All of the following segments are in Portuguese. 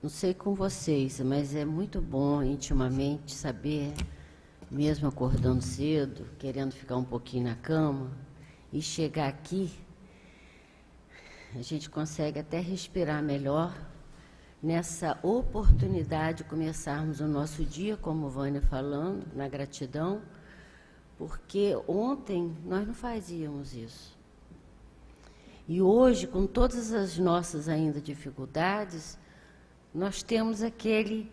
não sei com vocês, mas é muito bom intimamente saber, mesmo acordando cedo, querendo ficar um pouquinho na cama, e chegar aqui, a gente consegue até respirar melhor nessa oportunidade de começarmos o nosso dia, como Vânia falando, na gratidão, porque ontem nós não fazíamos isso. E hoje, com todas as nossas ainda dificuldades, nós temos aquele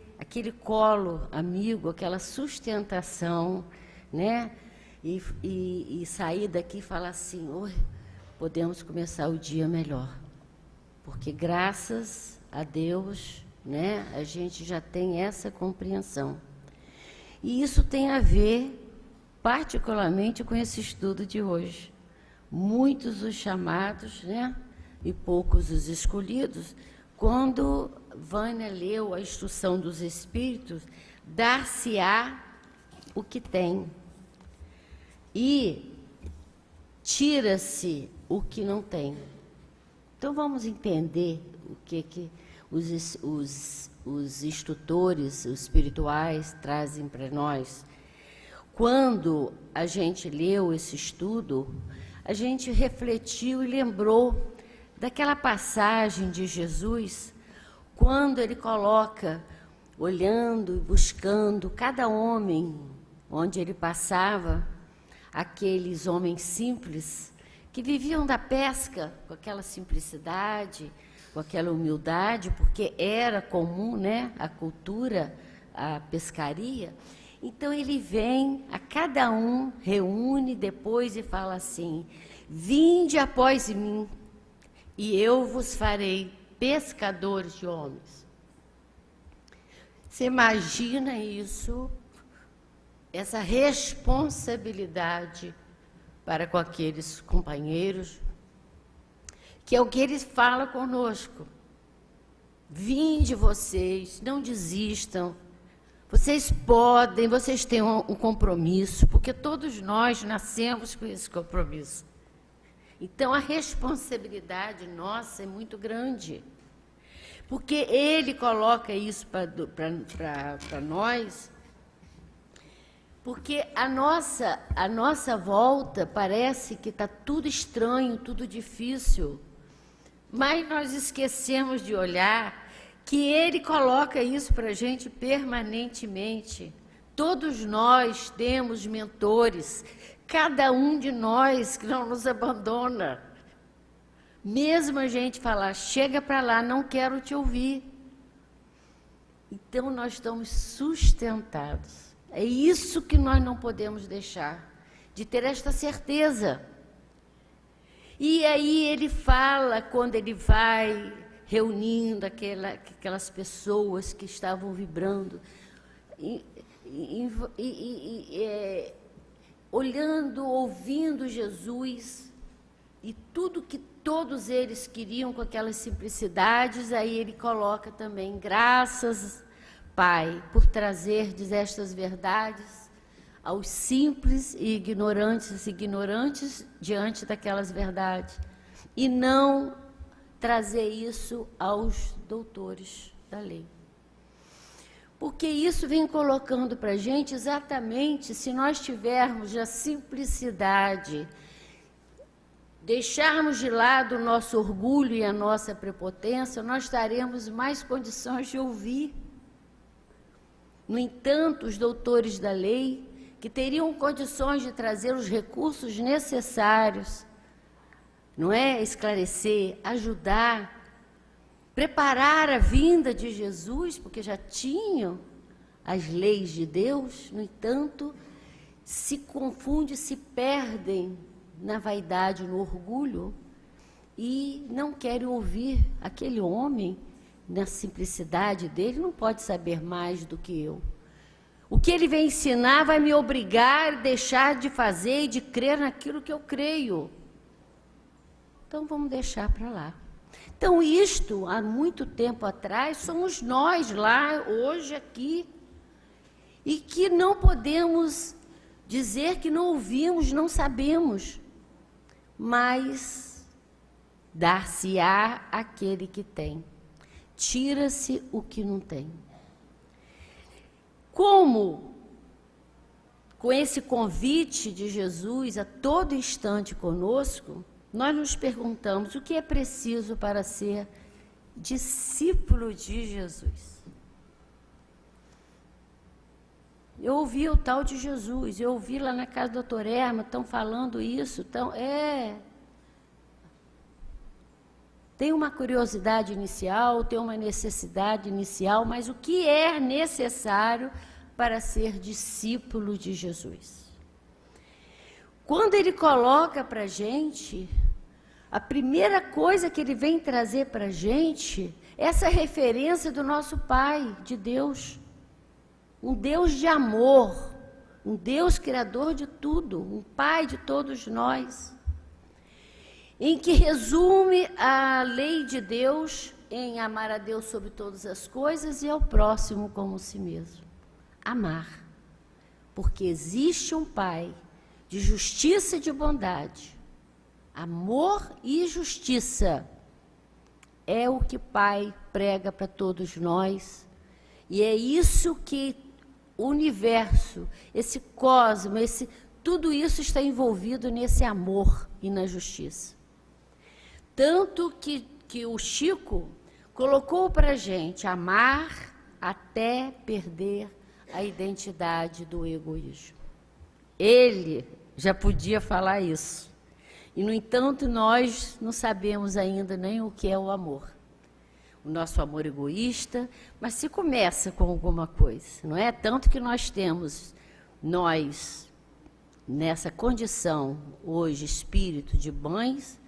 colo amigo, aquela sustentação, né? E sair daqui e falar assim, oi, podemos começar o dia melhor. Porque graças a Deus, né, a gente já tem essa compreensão. E isso tem a ver, particularmente, com esse estudo de hoje. Muitos os chamados, né, e poucos os escolhidos. Quando Vânia leu a instrução dos Espíritos, dar-se-á o que tem e tira-se o que não tem. Então, vamos entender o que os instrutores espirituais trazem para nós. Quando a gente leu esse estudo, a gente refletiu e lembrou daquela passagem de Jesus, quando ele coloca, olhando e buscando cada homem onde ele passava, aqueles homens simples, que viviam da pesca com aquela simplicidade, com aquela humildade, porque era comum, né, a cultura, a pescaria. Então ele vem, a cada um, reúne depois e fala assim, vinde após mim, e eu vos farei pescadores de homens. Você imagina isso, essa responsabilidade para com aqueles companheiros, que é o que ele fala conosco. Vinde vocês, não desistam, vocês podem, vocês têm um compromisso, porque todos nós nascemos com esse compromisso. Então, a responsabilidade nossa é muito grande, porque ele coloca isso para nós, porque a nossa volta parece que está tudo estranho, tudo difícil, mas nós esquecemos de olhar que ele coloca isso para a gente permanentemente. Todos nós temos mentores, cada um de nós que não nos abandona. Mesmo a gente falar, chega para lá, não quero te ouvir. Então, nós estamos sustentados. É isso que nós não podemos deixar, de ter esta certeza. E aí ele fala, quando ele vai reunindo aquelas pessoas que estavam vibrando, olhando, ouvindo Jesus, e tudo que todos eles queriam com aquelas simplicidades, aí ele coloca também, graças, Pai, por trazerdes estas verdades aos simples e ignorantes diante daquelas verdades, e não trazer isso aos doutores da lei. Porque isso vem colocando para a gente exatamente, se nós tivermos a simplicidade, deixarmos de lado o nosso orgulho e a nossa prepotência, nós teremos mais condições de ouvir. No entanto, os doutores da lei, que teriam condições de trazer os recursos necessários, não é? Esclarecer, ajudar, preparar a vinda de Jesus, porque já tinham as leis de Deus, no entanto, se confundem, se perdem na vaidade, no orgulho, e não querem ouvir aquele homem, na simplicidade dele, não pode saber mais do que eu. O que ele vem ensinar vai me obrigar a deixar de fazer e de crer naquilo que eu creio. Então, vamos deixar para lá. Então, isto, há muito tempo atrás, somos nós lá, hoje, aqui, e que não podemos dizer que não ouvimos, não sabemos, mas dar-se-á aquele que tem. tira-se o que não tem. Como, com esse convite de Jesus a todo instante conosco, nós nos perguntamos o que é preciso para ser discípulo de Jesus. Eu ouvi o tal de Jesus, eu ouvi lá na casa do doutor Erma, estão falando isso, tem uma curiosidade inicial, tem uma necessidade inicial, mas o que é necessário para ser discípulo de Jesus? Quando ele coloca para a gente, a primeira coisa que ele vem trazer para a gente, é essa referência do nosso Pai, de Deus. Um Deus de amor, um Deus criador de tudo, um Pai de todos nós, em que resume a lei de Deus em amar a Deus sobre todas as coisas e ao próximo como si mesmo. Amar, porque existe um Pai de justiça e de bondade. Amor e justiça é o que o Pai prega para todos nós, e é isso que o universo, esse cosmos, tudo isso está envolvido nesse amor e na justiça. Tanto que o Chico colocou para a gente amar até perder a identidade do egoísmo. Ele já podia falar isso. E, no entanto, nós não sabemos ainda nem o que é o amor. O nosso amor egoísta, mas se começa com alguma coisa, não é? Tanto que nós temos, nessa condição, hoje, espírito de mães,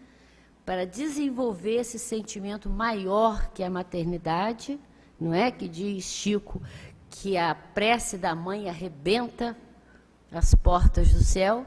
para desenvolver esse sentimento maior que a maternidade, não é? Que diz Chico que a prece da mãe arrebenta as portas do céu,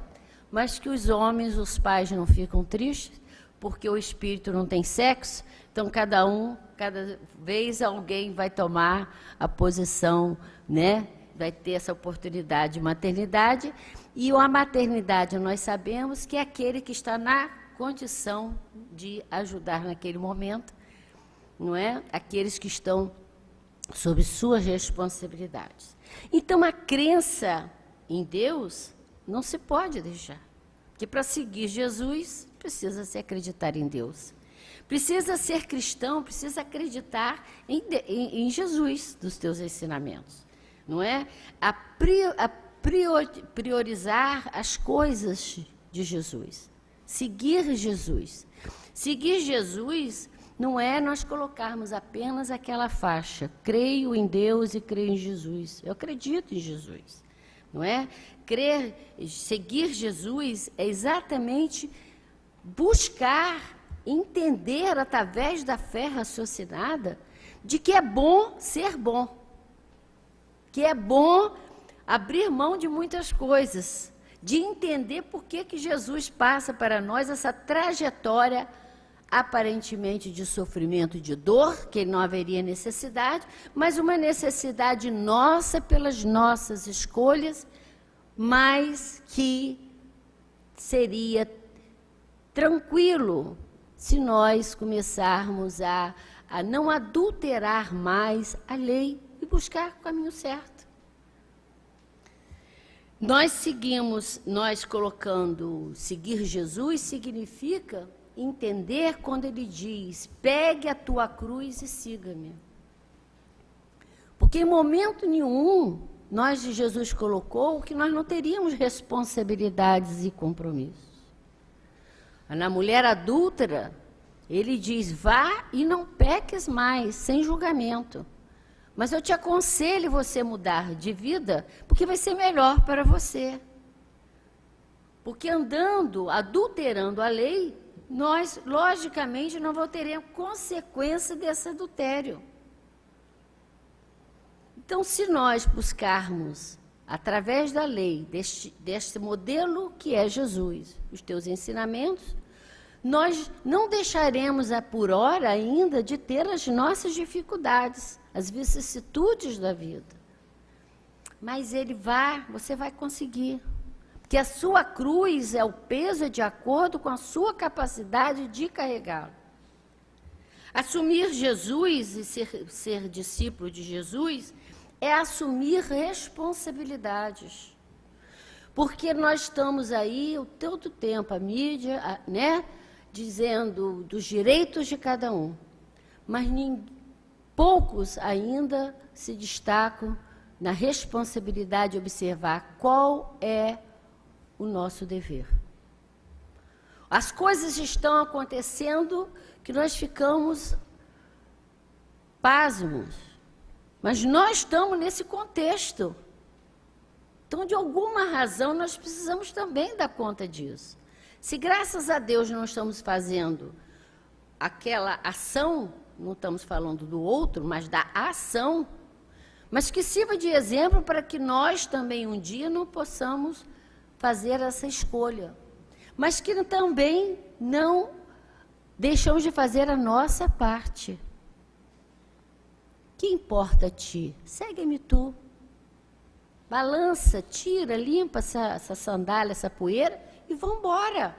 mas que os homens, os pais não ficam tristes, porque o espírito não tem sexo, então cada vez alguém vai tomar a posição, né? Vai ter essa oportunidade de maternidade, e a maternidade nós sabemos que é aquele que está na condição de ajudar naquele momento, não é? Aqueles que estão sob suas responsabilidades. Então, a crença em Deus não se pode deixar, porque para seguir Jesus precisa se acreditar em Deus. Precisa ser cristão, precisa acreditar em Jesus, dos teus ensinamentos, não é? Priorizar as coisas de Jesus, seguir Jesus. Seguir Jesus não é nós colocarmos apenas aquela faixa, creio em Deus e creio em Jesus, eu acredito em Jesus, não é? Seguir Jesus é exatamente buscar entender, através da fé raciocinada, de que é bom ser bom, que é bom abrir mão de muitas coisas, de entender por que Jesus passa para nós essa trajetória aparentemente de sofrimento e de dor, que não haveria necessidade, mas uma necessidade nossa pelas nossas escolhas, mas que seria tranquilo se nós começarmos a não adulterar mais a lei e buscar o caminho certo. Nós colocando seguir Jesus significa entender quando ele diz, pegue a tua cruz e siga-me. Porque em momento nenhum Jesus colocou que nós não teríamos responsabilidades e compromissos. Na mulher adúltera, ele diz, vá e não peques mais, sem julgamento. Mas eu te aconselho você mudar de vida, porque vai ser melhor para você. Porque adulterando a lei, nós, logicamente, não teremos consequência desse adultério. Então, se nós buscarmos, através da lei, deste modelo que é Jesus, os teus ensinamentos, nós não deixaremos, por hora ainda, de ter as nossas dificuldades, as vicissitudes da vida. Mas você vai conseguir. Porque a sua cruz, o peso é de acordo com a sua capacidade de carregá-lo. Assumir Jesus e ser discípulo de Jesus é assumir responsabilidades. Porque nós estamos aí o todo tempo, a mídia, né, dizendo dos direitos de cada um. Mas poucos ainda se destacam na responsabilidade de observar qual é o nosso dever. As coisas estão acontecendo que nós ficamos pasmos, mas nós estamos nesse contexto. Então, de alguma razão, nós precisamos também dar conta disso. Se, graças a Deus, não estamos fazendo aquela ação, não estamos falando do outro, mas da ação, mas que sirva de exemplo para que nós também um dia não possamos fazer essa escolha, mas que também não deixamos de fazer a nossa parte. Que importa a ti? Segue-me tu. Balança, tira, limpa essa sandália, essa poeira e vamos embora.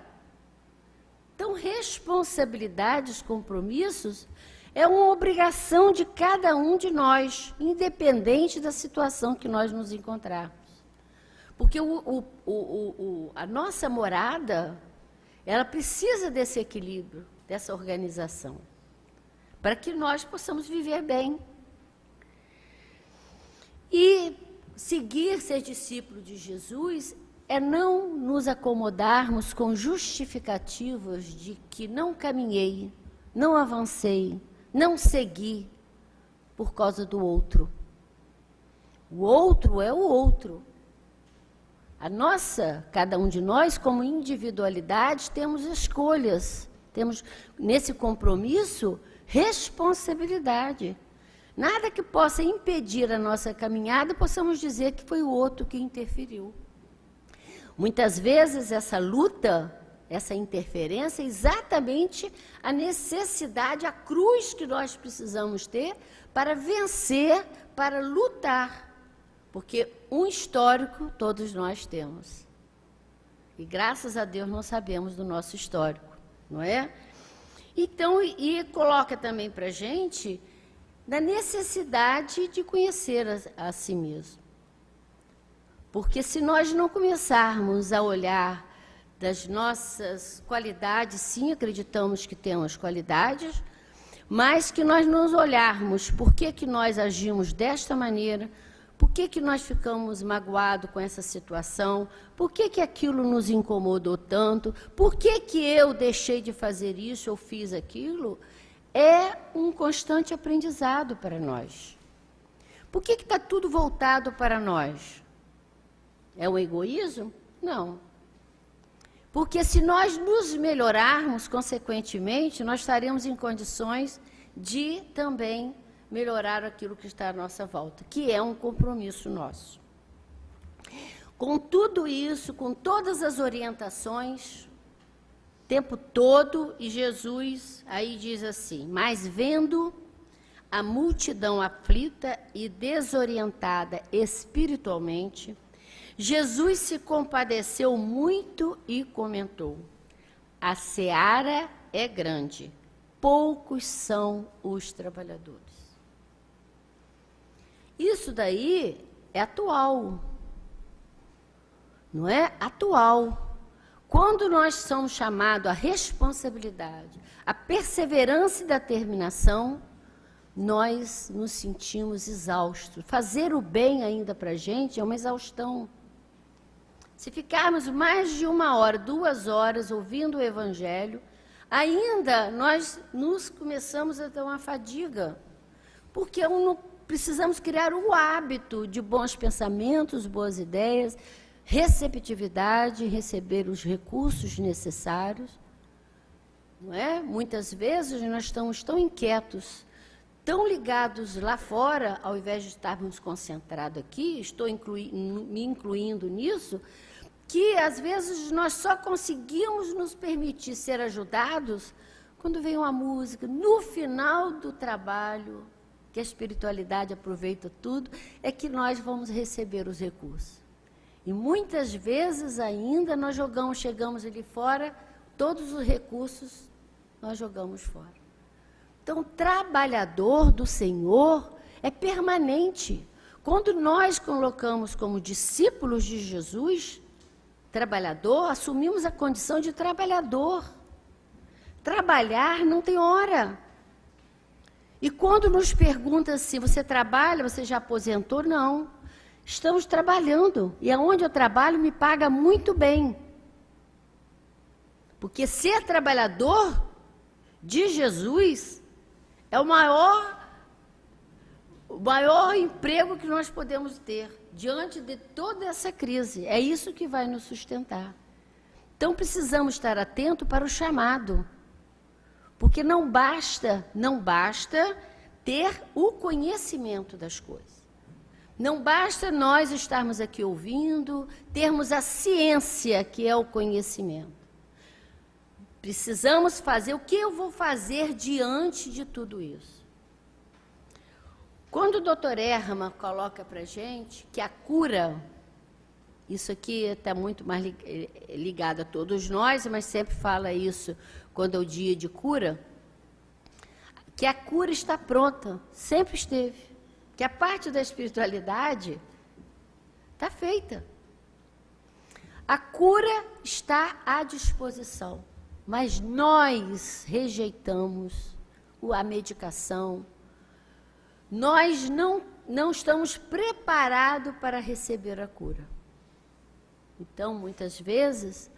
Então, responsabilidades, compromissos, é uma obrigação de cada um de nós, independente da situação que nós nos encontrarmos. Porque a nossa morada, ela precisa desse equilíbrio, dessa organização, para que nós possamos viver bem. E seguir, ser discípulo de Jesus, é não nos acomodarmos com justificativas de que não caminhei, não avancei, não segui por causa do outro. O outro é o outro. Cada um de nós, como individualidade, temos escolhas, temos nesse compromisso responsabilidade. Nada que possa impedir a nossa caminhada, possamos dizer que foi o outro que interferiu. Muitas vezes essa luta, essa interferência, é exatamente a necessidade, a cruz que nós precisamos ter para vencer, para lutar. Porque um histórico todos nós temos. E graças a Deus não sabemos do nosso histórico, não é? Então, e coloca também para a gente da necessidade de conhecer a si mesmo. Porque se nós não começarmos a olhar das nossas qualidades, sim, acreditamos que temos qualidades, mas que nós não olharmos por que nós agimos desta maneira, por que nós ficamos magoados com essa situação, por que aquilo nos incomodou tanto, por que eu deixei de fazer isso ou fiz aquilo, é um constante aprendizado para nós. Por que está tudo voltado para nós? É um egoísmo? Não. Porque se nós nos melhorarmos, consequentemente, nós estaremos em condições de também melhorar aquilo que está à nossa volta, que é um compromisso nosso. Com tudo isso, com todas as orientações, o tempo todo, e Jesus aí diz assim: mas vendo a multidão aflita e desorientada espiritualmente, Jesus se compadeceu muito e comentou: a seara é grande, poucos são os trabalhadores. Isso daí é atual, não é? Atual. Quando nós somos chamados à responsabilidade, à perseverança e determinação, nós nos sentimos exaustos. Fazer o bem ainda para a gente é uma exaustão. Se ficarmos mais de 1 hora, 2 horas ouvindo o Evangelho, ainda nós nos começamos a ter uma fadiga, porque precisamos criar o hábito de bons pensamentos, boas ideias, receptividade, receber os recursos necessários, não é? Muitas vezes nós estamos tão inquietos, tão ligados lá fora, ao invés de estarmos concentrados aqui, estou me incluindo nisso, que às vezes nós só conseguimos nos permitir ser ajudados quando vem uma música, no final do trabalho, que a espiritualidade aproveita tudo, é que nós vamos receber os recursos. E muitas vezes ainda nós chegamos ali fora, todos os recursos nós jogamos fora. Então, trabalhador do Senhor é permanente. Quando nós colocamos como discípulos de Jesus, trabalhador, assumimos a condição de trabalhador. Trabalhar não tem hora. E quando nos pergunta assim, você trabalha, você já aposentou? Não. Estamos trabalhando. E aonde eu trabalho me paga muito bem. Porque ser trabalhador de Jesus é o maior emprego que nós podemos ter diante de toda essa crise. É isso que vai nos sustentar. Então, precisamos estar atentos para o chamado. Porque não basta ter o conhecimento das coisas. Não basta nós estarmos aqui ouvindo, termos a ciência, que é o conhecimento. Precisamos fazer o que eu vou fazer diante de tudo isso. Quando o Dr. Erma coloca para a gente que a cura, isso aqui está muito mais ligado a todos nós, mas sempre fala isso quando é o dia de cura, que a cura está pronta, sempre esteve. Que a parte da espiritualidade está feita. A cura está à disposição, mas nós rejeitamos a medicação. Nós não estamos preparados para receber a cura. Então, muitas vezes,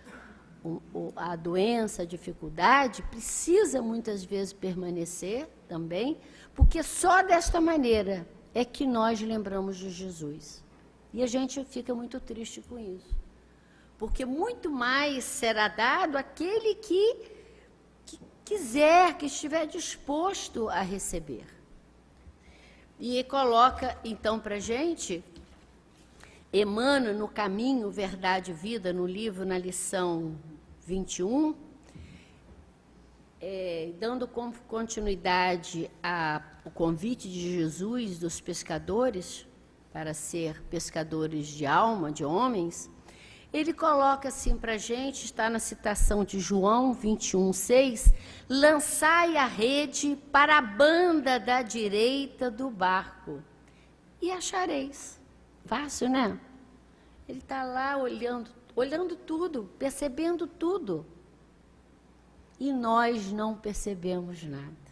a doença, a dificuldade, precisa muitas vezes permanecer também, porque só desta maneira é que nós lembramos de Jesus. E a gente fica muito triste com isso. Porque muito mais será dado àquele que quiser, que estiver disposto a receber. E coloca, então, para a gente, Emmanuel, no Caminho, Verdade e Vida, no livro, na lição 21, dando continuidade ao convite de Jesus dos pescadores, para ser pescadores de alma, de homens, ele coloca assim para a gente, está na citação de João 21:6, lançai a rede para a banda da direita do barco e achareis. Fácil, né? Ele está lá olhando tudo, percebendo tudo. E nós não percebemos nada.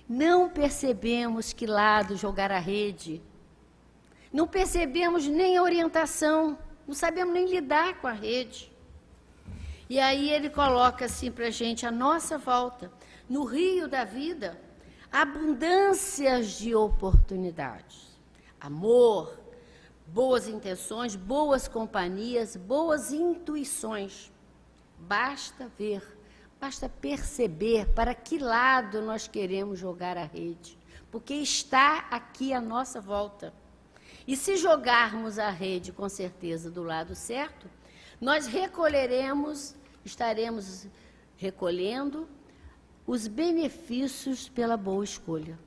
Não percebemos que lado jogar a rede. Não percebemos nem a orientação. Não sabemos nem lidar com a rede. E aí ele coloca assim para a gente, à nossa volta, no rio da vida, abundâncias de oportunidades. Amor, boas intenções, boas companhias, boas intuições. Basta ver, basta perceber para que lado nós queremos jogar a rede, porque está aqui à nossa volta. E se jogarmos a rede, com certeza, do lado certo, nós estaremos recolhendo os benefícios pela boa escolha.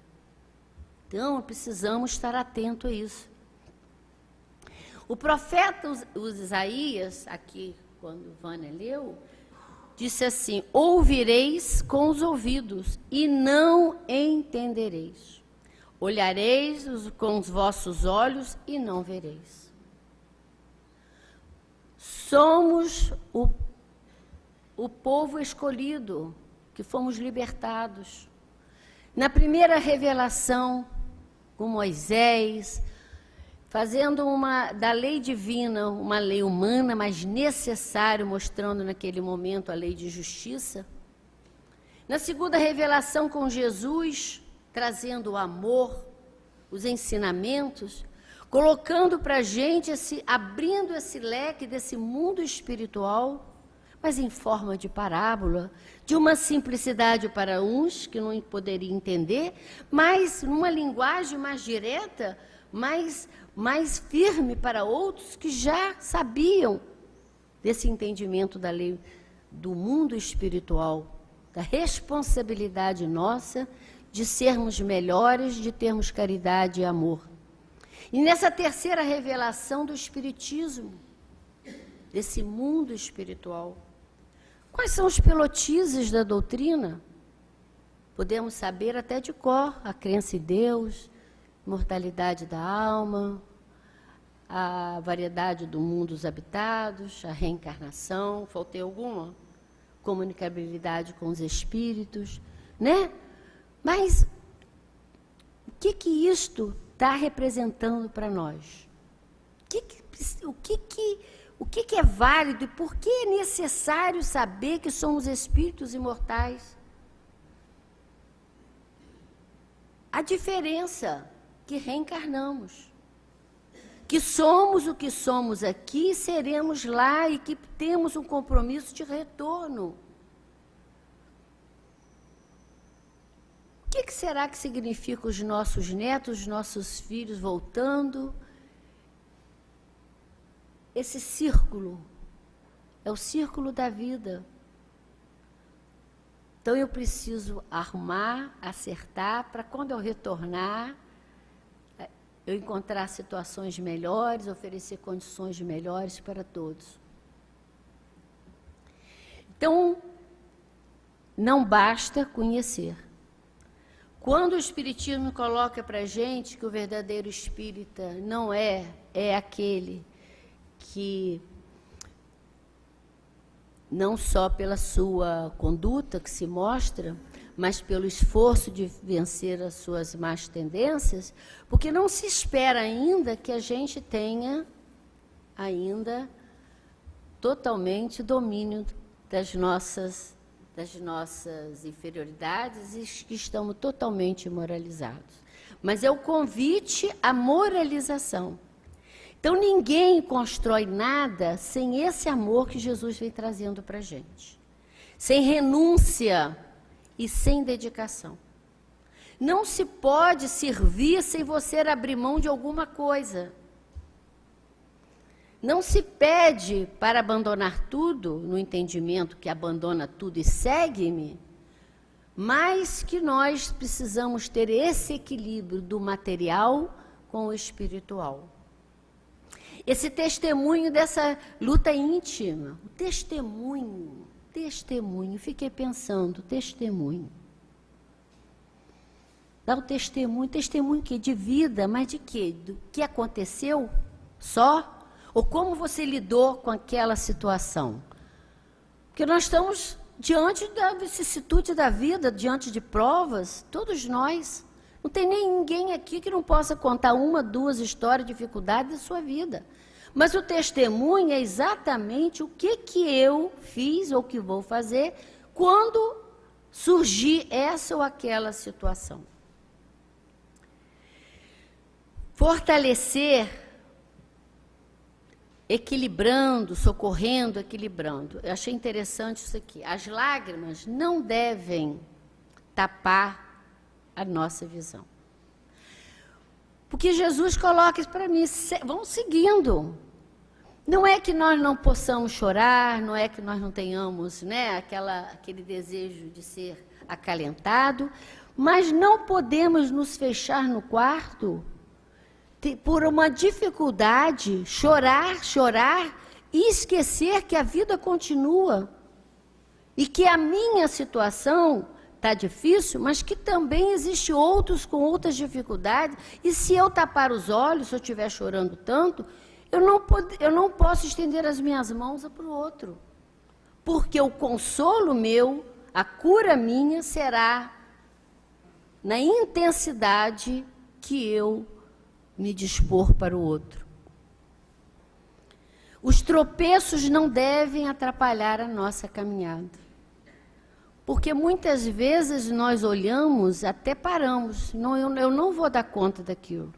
Então, precisamos estar atentos a isso. O profeta Isaías, aqui, quando Vânia leu, disse assim, ouvireis com os ouvidos e não entendereis. Olhareis com os vossos olhos e não vereis. Somos o povo escolhido, que fomos libertados. Na primeira revelação, com Moisés, fazendo da lei divina uma lei humana, mas necessária, mostrando naquele momento a lei de justiça. Na segunda revelação com Jesus, trazendo o amor, os ensinamentos, colocando para a gente, abrindo esse leque desse mundo espiritual, mas em forma de parábola, de uma simplicidade para uns que não poderiam entender, mas numa linguagem mais direta, mais firme para outros que já sabiam desse entendimento da lei do mundo espiritual, da responsabilidade nossa de sermos melhores, de termos caridade e amor. E nessa terceira revelação do Espiritismo, desse mundo espiritual, quais são os pelotizes da doutrina? Podemos saber até de cor a crença em Deus, imortalidade da alma, a variedade do mundo dos habitados, a reencarnação, faltei alguma? Comunicabilidade com os espíritos, né? Mas o que isto está representando para nós? O que é válido e por que é necessário saber que somos espíritos imortais? A diferença que reencarnamos, que somos o que somos aqui e seremos lá e que temos um compromisso de retorno. O que será que significa os nossos netos, os nossos filhos voltando? Esse círculo é o círculo da vida. Então, eu preciso arrumar, acertar, para quando eu retornar, eu encontrar situações melhores, oferecer condições melhores para todos. Então, não basta conhecer. Quando o Espiritismo coloca para a gente que o verdadeiro espírita não é aquele que, não só pela sua conduta que se mostra, mas pelo esforço de vencer as suas más tendências, porque não se espera ainda que a gente tenha ainda totalmente domínio das nossas inferioridades e que estamos totalmente moralizados. Mas é o convite à moralização. Então, ninguém constrói nada sem esse amor que Jesus vem trazendo para a gente. Sem renúncia e sem dedicação. Não se pode servir sem você abrir mão de alguma coisa. Não se pede para abandonar tudo, no entendimento que abandona tudo e segue-me, mas que nós precisamos ter esse equilíbrio do material com o espiritual. Esse testemunho dessa luta íntima, o testemunho, fiquei pensando, testemunho. Dá o testemunho que de vida, mas de quê? Do que aconteceu só? Ou como você lidou com aquela situação? Porque nós estamos diante da vicissitude da vida, diante de provas, todos nós. Não tem ninguém aqui que não possa contar uma, duas histórias de dificuldade da sua vida. Mas o testemunho é exatamente o que eu fiz ou que vou fazer quando surgir essa ou aquela situação. Fortalecer, equilibrando, socorrendo, equilibrando. Eu achei interessante isso aqui. As lágrimas não devem tapar a nossa visão. Porque Jesus coloca isso para mim, vão seguindo. Não é que nós não possamos chorar, não é que nós não tenhamos, né, aquele desejo de ser acalentado, mas não podemos nos fechar no quarto por uma dificuldade, chorar e esquecer que a vida continua e que a minha situação está difícil, mas que também existe outros com outras dificuldades, e se eu tapar os olhos, se eu estiver chorando tanto, eu não posso estender as minhas mãos para o outro, porque o consolo meu, a cura minha será na intensidade que eu me dispor para o outro. Os tropeços não devem atrapalhar a nossa caminhada. Porque muitas vezes nós olhamos, até paramos, eu não vou dar conta daquilo.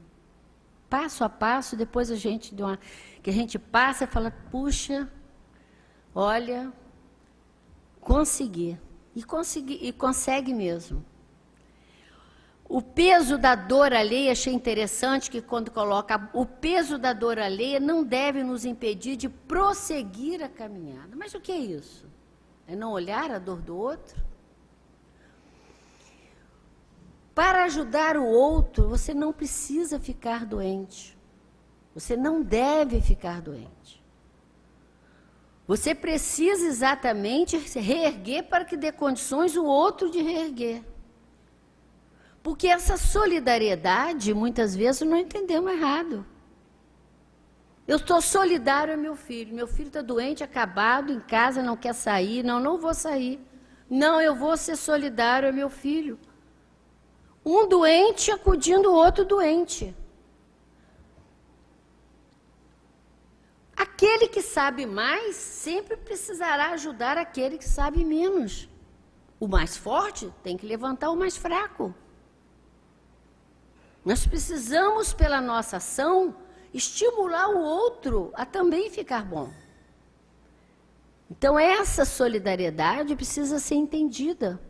Passo a passo, depois que a gente passa e fala, puxa, olha, consegui. E consegue mesmo. O peso da dor alheia, achei interessante que quando coloca o peso da dor alheia não deve nos impedir de prosseguir a caminhada. Mas o que é isso? É não olhar a dor do outro? Para ajudar o outro, você não precisa ficar doente. Você não deve ficar doente. Você precisa exatamente reerguer para que dê condições o outro de reerguer. Porque essa solidariedade, muitas vezes, não entendemos errado. Eu estou solidário ao meu filho está doente, acabado, em casa, não quer sair, não vou sair. Não, eu vou ser solidário ao meu filho. Um doente acudindo o outro doente. Aquele que sabe mais sempre precisará ajudar aquele que sabe menos. O mais forte tem que levantar o mais fraco. Nós precisamos, pela nossa ação, estimular o outro a também ficar bom. Então, essa solidariedade precisa ser entendida.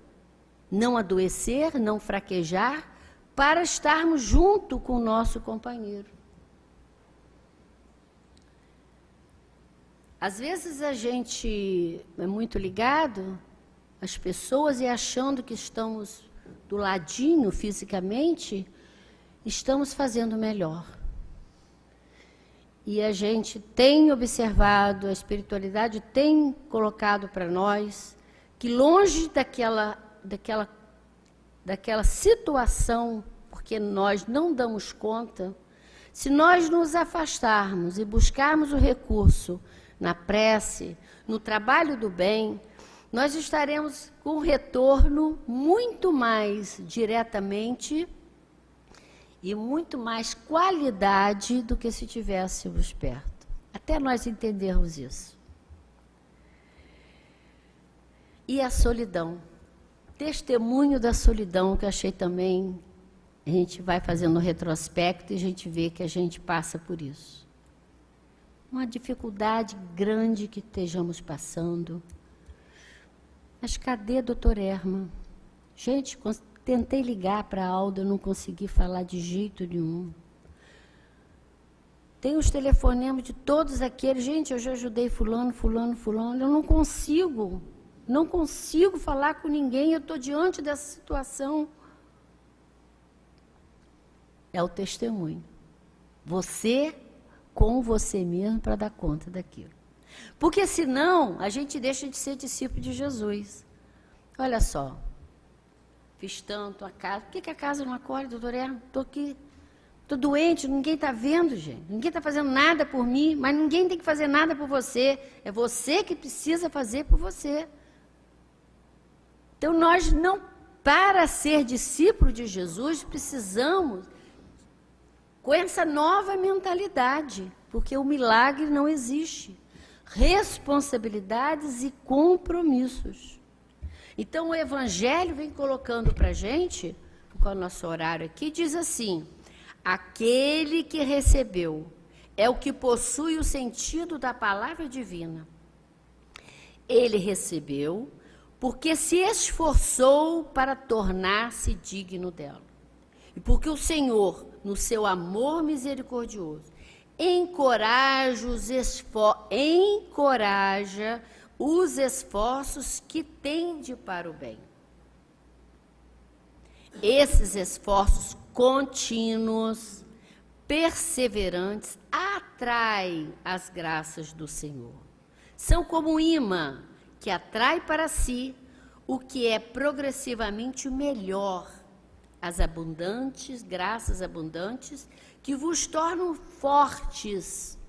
Não adoecer, não fraquejar, para estarmos junto com o nosso companheiro. Às vezes a gente é muito ligado às pessoas e achando que estamos do ladinho fisicamente, estamos fazendo melhor. E a gente tem observado, a espiritualidade tem colocado para nós, que longe daquela situação, porque nós não damos conta, se nós nos afastarmos e buscarmos o recurso na prece, no trabalho do bem, nós estaremos com retorno muito mais diretamente e muito mais qualidade do que se estivéssemos perto. Até nós entendermos isso. E a solidão. Testemunho da solidão, que eu achei também, a gente vai fazendo um retrospecto e a gente vê que a gente passa por isso. Uma dificuldade grande que estejamos passando. Mas cadê doutor Herman? Gente, tentei ligar para a Alda, não consegui falar de jeito nenhum. Tem os telefonemas de todos aqueles. Gente, eu já ajudei fulano. Eu não consigo falar com ninguém, eu estou diante dessa situação. É o testemunho. Você com você mesmo para dar conta daquilo. Porque senão a gente deixa de ser discípulo de Jesus. Olha só, fiz tanto a casa. Por que a casa não acolhe, doutor Herman? Estou aqui, estou doente, ninguém está vendo, gente. Ninguém está fazendo nada por mim, mas ninguém tem que fazer nada por você. É você que precisa fazer por você. Então nós não, para ser discípulo de Jesus, precisamos com essa nova mentalidade, porque o milagre não existe. Responsabilidades e compromissos. Então, o Evangelho vem colocando para a gente, com o nosso horário aqui, diz assim: aquele que recebeu é o que possui o sentido da palavra divina. Ele recebeu porque se esforçou para tornar-se digno dela. E porque o Senhor, no seu amor misericordioso, encoraja os esforços que tende para o bem. Esses esforços contínuos, perseverantes, atraem as graças do Senhor. São como um imã que atrai para si o que é progressivamente o melhor, as abundantes, graças abundantes, que vos tornam fortes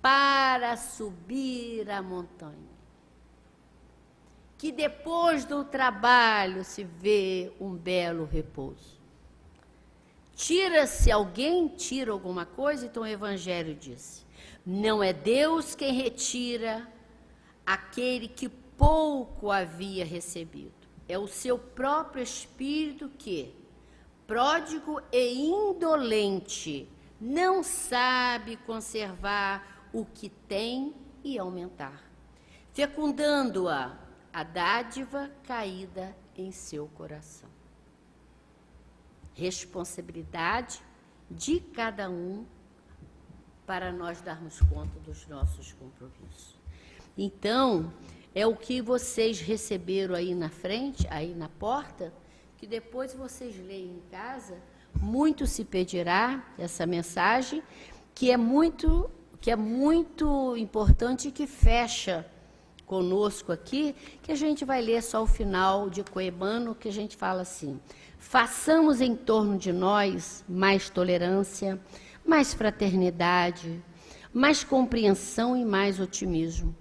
para subir a montanha. Que depois do trabalho se vê um belo repouso. Se alguém tira alguma coisa, então o Evangelho diz: não é Deus quem retira aquele que pouco havia recebido. É o seu próprio Espírito que, pródigo e indolente, não sabe conservar o que tem e aumentar, fecundando-a dádiva caída em seu coração. Responsabilidade de cada um para nós darmos conta dos nossos compromissos. Então, é o que vocês receberam aí na frente, aí na porta, que depois vocês leem em casa. Muito se pedirá essa mensagem, que é muito importante e que fecha conosco aqui, que a gente vai ler só o final de Coebano, que a gente fala assim: façamos em torno de nós mais tolerância, mais fraternidade, mais compreensão e mais otimismo,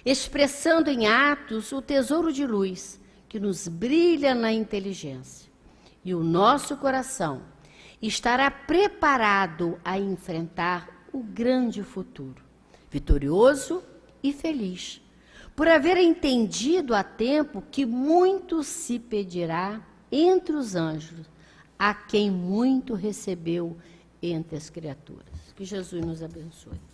expressando em atos o tesouro de luz que nos brilha na inteligência. E o nosso coração estará preparado a enfrentar o grande futuro, vitorioso e feliz, por haver entendido a tempo que muito se pedirá entre os anjos, a quem muito recebeu entre as criaturas. Que Jesus nos abençoe.